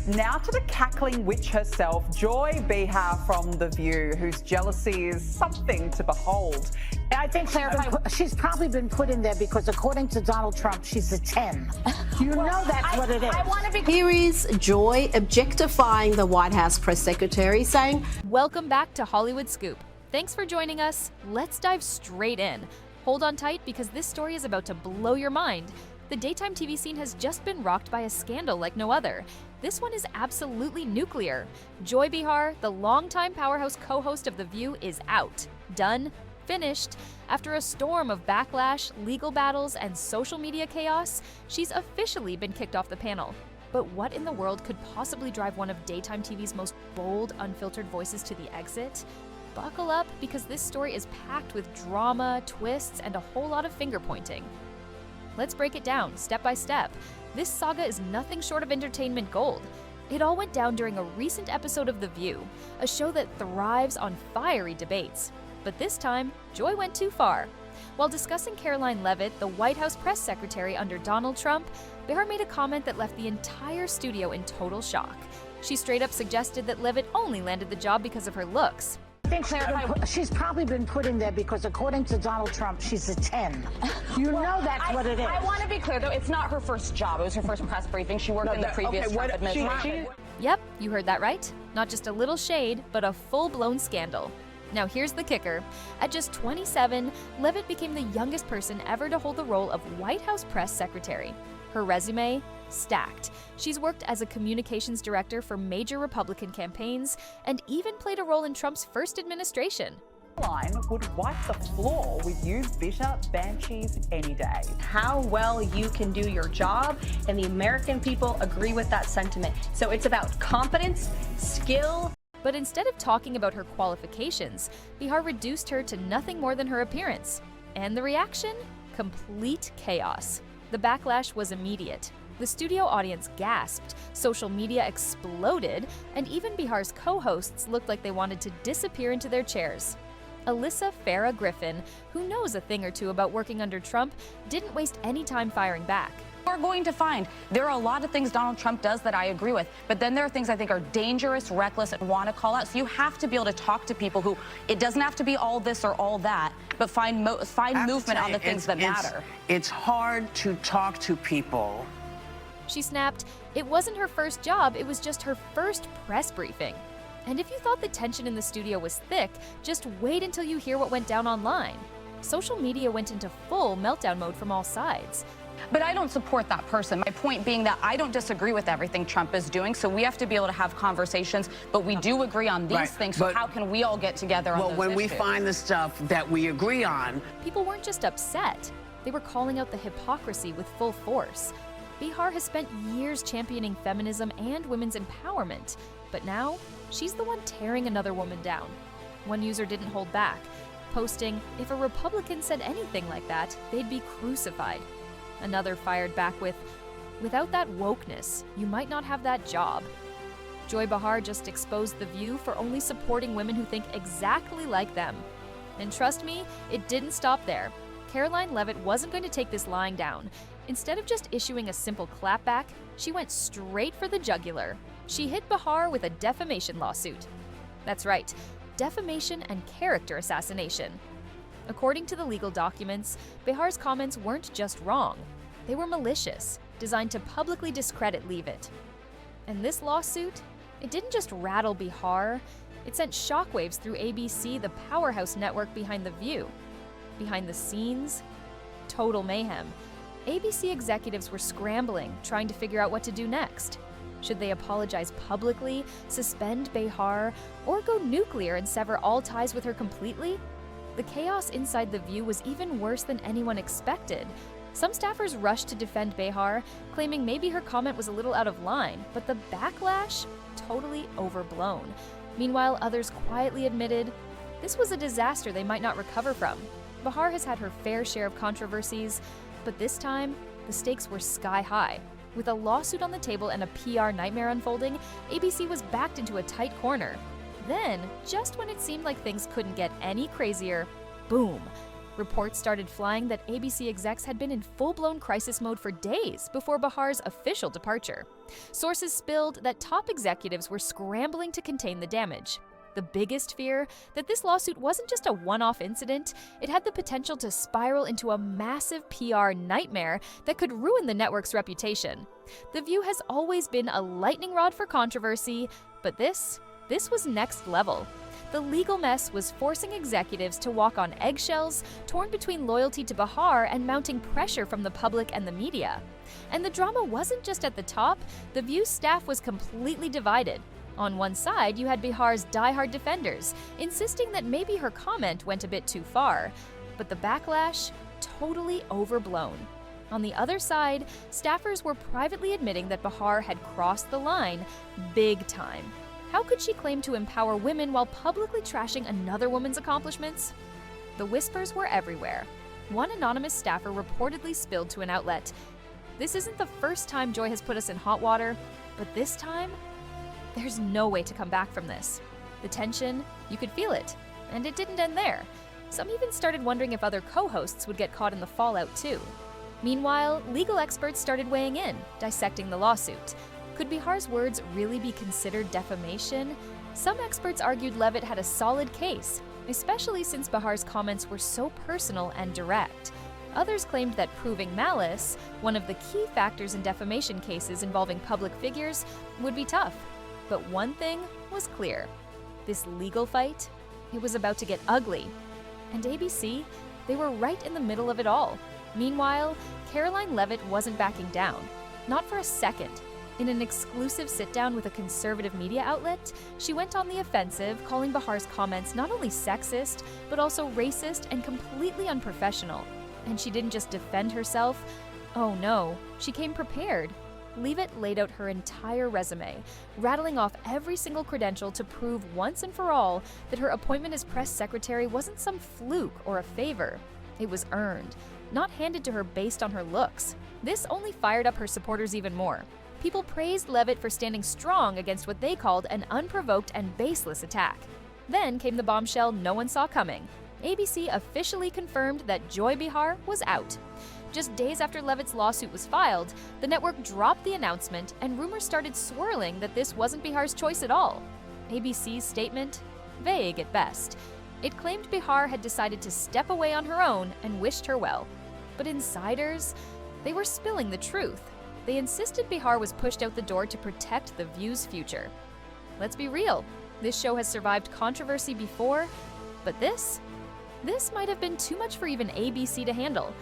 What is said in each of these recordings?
Now to the cackling witch herself, Joy Behar from The View, whose jealousy is something to behold. I think she's probably been put in there because, according to Donald Trump, she's a 10. You know that's what it is. Here is Joy objectifying the White House press secretary, saying, "Welcome back to Hollywood Scoop. Thanks for joining us. Let's dive straight in. Hold on tight because this story is about to blow your mind. The daytime TV scene has just been rocked by a scandal like no other. This one is absolutely nuclear. Joy Behar, the longtime powerhouse co-host of The View, is out. Done. Finished. After a storm of backlash, legal battles, and social media chaos, she's officially been kicked off the panel. But what in the world could possibly drive one of daytime TV's most bold, unfiltered voices to the exit? Buckle up, because this story is packed with drama, twists, and a whole lot of finger-pointing. Let's break it down, step by step. This saga is nothing short of entertainment gold. It all went down during a recent episode of The View, a show that thrives on fiery debates. But this time, Joy went too far. While discussing Karoline Leavitt, the White House press secretary under Donald Trump, Behar made a comment that left the entire studio in total shock. She straight up suggested that Leavitt only landed the job because of her looks. I think she's probably been put in there because, according to Donald Trump, she's a 10. You know that's what it is. I want to be clear, though, it's not her first job. It was her first press briefing. She worked in the previous Trump administration. Yep, you heard that right. Not just a little shade, but a full-blown scandal. Now here's the kicker. At just 27, Leavitt became the youngest person ever to hold the role of White House press secretary. Her resume? Stacked. She's worked as a communications director for major Republican campaigns and even played a role in Trump's first administration. Caroline would wipe the floor with you bitter banshees any day. How well you can do your job, and the American people agree with that sentiment. So it's about competence, skill. But instead of talking about her qualifications, Behar reduced her to nothing more than her appearance. And the reaction? Complete chaos. The backlash was immediate. The studio audience gasped, social media exploded, and even Behar's co-hosts looked like they wanted to disappear into their chairs. Alyssa Farah Griffin, who knows a thing or two about working under Trump, didn't waste any time firing back. We're going to find there are a lot of things Donald Trump does that I agree with, but then there are things I think are dangerous, reckless, and want to call out. So you have to be able to talk to people who, it doesn't have to be all this or all that, but find movement on the things that matter. It's hard to talk to people. She snapped, it wasn't her first job, it was just her first press briefing. And if you thought the tension in the studio was thick, just wait until you hear what went down online. Social media went into full meltdown mode from all sides. But I don't support that person. My point being that I don't disagree with everything Trump is doing, so we have to be able to have conversations, but we do agree on these things, so how can we all get together on those issues? Well, when we find the stuff that we agree on... People weren't just upset. They were calling out the hypocrisy with full force. Behar has spent years championing feminism and women's empowerment, but now she's the one tearing another woman down. One user didn't hold back, posting, if a Republican said anything like that, they'd be crucified. Another fired back with, without that wokeness, you might not have that job. Joy Behar just exposed The View for only supporting women who think exactly like them. And trust me, it didn't stop there. Karoline Leavitt wasn't going to take this lying down. Instead of just issuing a simple clapback, she went straight for the jugular. She hit Behar with a defamation lawsuit. That's right, defamation and character assassination. According to the legal documents, Behar's comments weren't just wrong. They were malicious, designed to publicly discredit Leavitt. And this lawsuit, it didn't just rattle Behar, it sent shockwaves through ABC, the powerhouse network behind The View. Behind the scenes, total mayhem. ABC executives were scrambling, trying to figure out what to do next. Should they apologize publicly, suspend Behar, or go nuclear and sever all ties with her completely? The chaos inside The View was even worse than anyone expected. Some staffers rushed to defend Behar, claiming maybe her comment was a little out of line, but the backlash? Totally overblown. Meanwhile, others quietly admitted, this was a disaster they might not recover from. Behar has had her fair share of controversies, but this time, the stakes were sky high. With a lawsuit on the table and a PR nightmare unfolding, ABC was backed into a tight corner. Then, just when it seemed like things couldn't get any crazier, boom, Reports started flying that ABC execs had been in full-blown crisis mode for days before Behar's official departure. Sources spilled that top executives were scrambling to contain the damage. The biggest fear? That this lawsuit wasn't just a one-off incident, it had the potential to spiral into a massive PR nightmare that could ruin the network's reputation. The View has always been a lightning rod for controversy, but this was next level. The legal mess was forcing executives to walk on eggshells, torn between loyalty to Behar and mounting pressure from the public and the media. And the drama wasn't just at the top, the View's staff was completely divided. On one side, you had Behar's diehard defenders, insisting that maybe her comment went a bit too far, but the backlash, totally overblown. On the other side, staffers were privately admitting that Behar had crossed the line big time. How could she claim to empower women while publicly trashing another woman's accomplishments? The whispers were everywhere. One anonymous staffer reportedly spilled to an outlet, "This isn't the first time Joy has put us in hot water, but this time, there's no way to come back from this." The tension, you could feel it, and it didn't end there. Some even started wondering if other co-hosts would get caught in the fallout too. Meanwhile, legal experts started weighing in, dissecting the lawsuit. Could Behar's words really be considered defamation? Some experts argued Leavitt had a solid case, especially since Behar's comments were so personal and direct. Others claimed that proving malice, one of the key factors in defamation cases involving public figures, would be tough. But one thing was clear. This legal fight, it was about to get ugly. And ABC, they were right in the middle of it all. Meanwhile, Karoline Leavitt wasn't backing down. Not for a second. In an exclusive sit-down with a conservative media outlet, she went on the offensive, calling Behar's comments not only sexist, but also racist and completely unprofessional. And she didn't just defend herself. Oh no, she came prepared. Leavitt laid out her entire resume, rattling off every single credential to prove once and for all that her appointment as press secretary wasn't some fluke or a favor. It was earned, not handed to her based on her looks. This only fired up her supporters even more. People praised Leavitt for standing strong against what they called an unprovoked and baseless attack. Then came the bombshell no one saw coming. ABC officially confirmed that Joy Behar was out. Just days after Leavitt's lawsuit was filed, the network dropped the announcement and rumors started swirling that this wasn't Behar's choice at all. ABC's statement? Vague at best. It claimed Behar had decided to step away on her own and wished her well. But insiders? They were spilling the truth. They insisted Behar was pushed out the door to protect The View's future. Let's be real, this show has survived controversy before, but this might have been too much for even ABC to handle.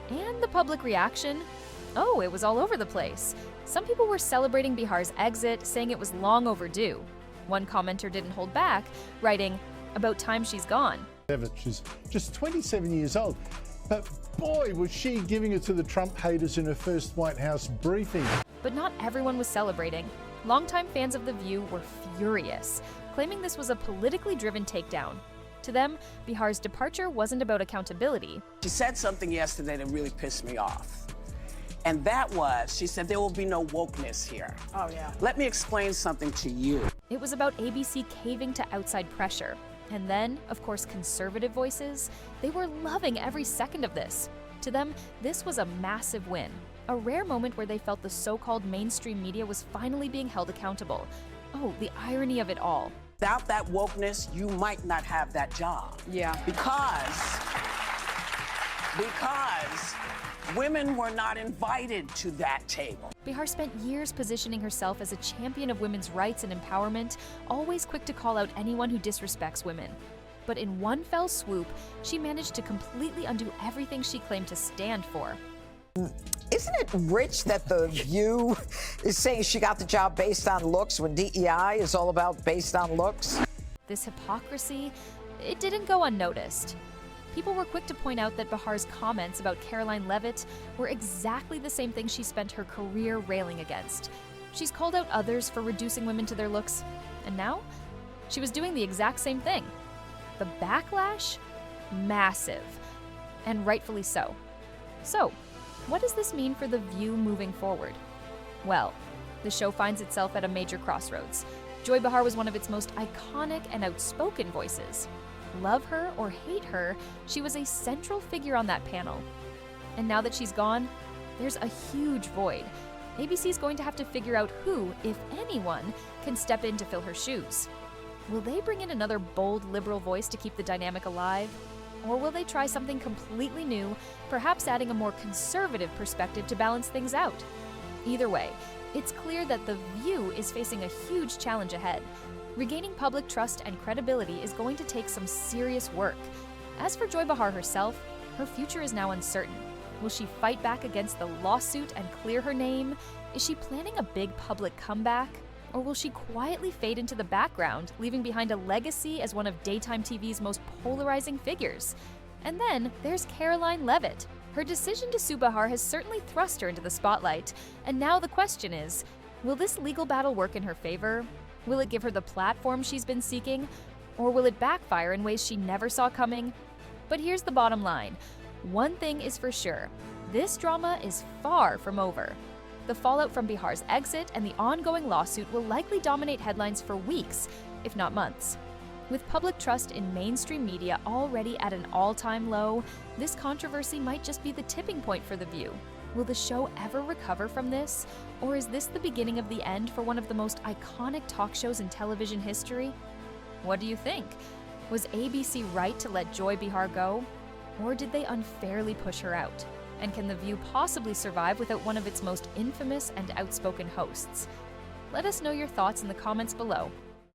And the public reaction? Oh, it was all over the place. Some people were celebrating Behar's exit, saying it was long overdue. One commenter didn't hold back, writing, "About time she's gone." She's just 27 years old. But boy, was she giving it to the Trump haters in her first White House briefing. But not everyone was celebrating. Longtime fans of The View were furious, claiming this was a politically driven takedown. To them, Behar's departure wasn't about accountability. She said something yesterday that really pissed me off. And that was, she said, there will be no wokeness here. Oh, yeah. Let me explain something to you. It was about ABC caving to outside pressure. And then, of course, conservative voices, they were loving every second of this. To them, this was a massive win, a rare moment where they felt the so-called mainstream media was finally being held accountable. Oh, the irony of it all. Without that wokeness, you might not have that job. Yeah. Because women were not invited to that table. Behar spent years positioning herself as a champion of women's rights and empowerment, always quick to call out anyone who disrespects women. But in one fell swoop, she managed to completely undo everything she claimed to stand for. Isn't it rich that The View is saying she got the job based on looks when DEI is all about based on looks? This hypocrisy, it didn't go unnoticed. People were quick to point out that Behar's comments about Karoline Leavitt were exactly the same thing she spent her career railing against. She's called out others for reducing women to their looks, and now she was doing the exact same thing. The backlash? Massive. And rightfully so. So, what does this mean for The View moving forward? Well, the show finds itself at a major crossroads. Joy Behar was one of its most iconic and outspoken voices. Love her or hate her, she was a central figure on that panel. And now that she's gone, there's a huge void. ABC's going to have to figure out who, if anyone, can step in to fill her shoes. Will they bring in another bold liberal voice to keep the dynamic alive? Or will they try something completely new, perhaps adding a more conservative perspective to balance things out? Either way, it's clear that The View is facing a huge challenge ahead. Regaining public trust and credibility is going to take some serious work. As for Joy Behar herself, her future is now uncertain. Will she fight back against the lawsuit and clear her name? Is she planning a big public comeback? Or will she quietly fade into the background, leaving behind a legacy as one of daytime TV's most polarizing figures? And then there's Karoline Leavitt. Her decision to sue Behar has certainly thrust her into the spotlight, and now the question is, will this legal battle work in her favor? Will it give her the platform she's been seeking? Or will it backfire in ways she never saw coming? But here's the bottom line. One thing is for sure, this drama is far from over. The fallout from Behar's exit and the ongoing lawsuit will likely dominate headlines for weeks, if not months. With public trust in mainstream media already at an all-time low, this controversy might just be the tipping point for The View. Will the show ever recover from this? Or is this the beginning of the end for one of the most iconic talk shows in television history? What do you think? Was ABC right to let Joy Behar go? Or did they unfairly push her out? And can The View possibly survive without one of its most infamous and outspoken hosts? Let us know your thoughts in the comments below.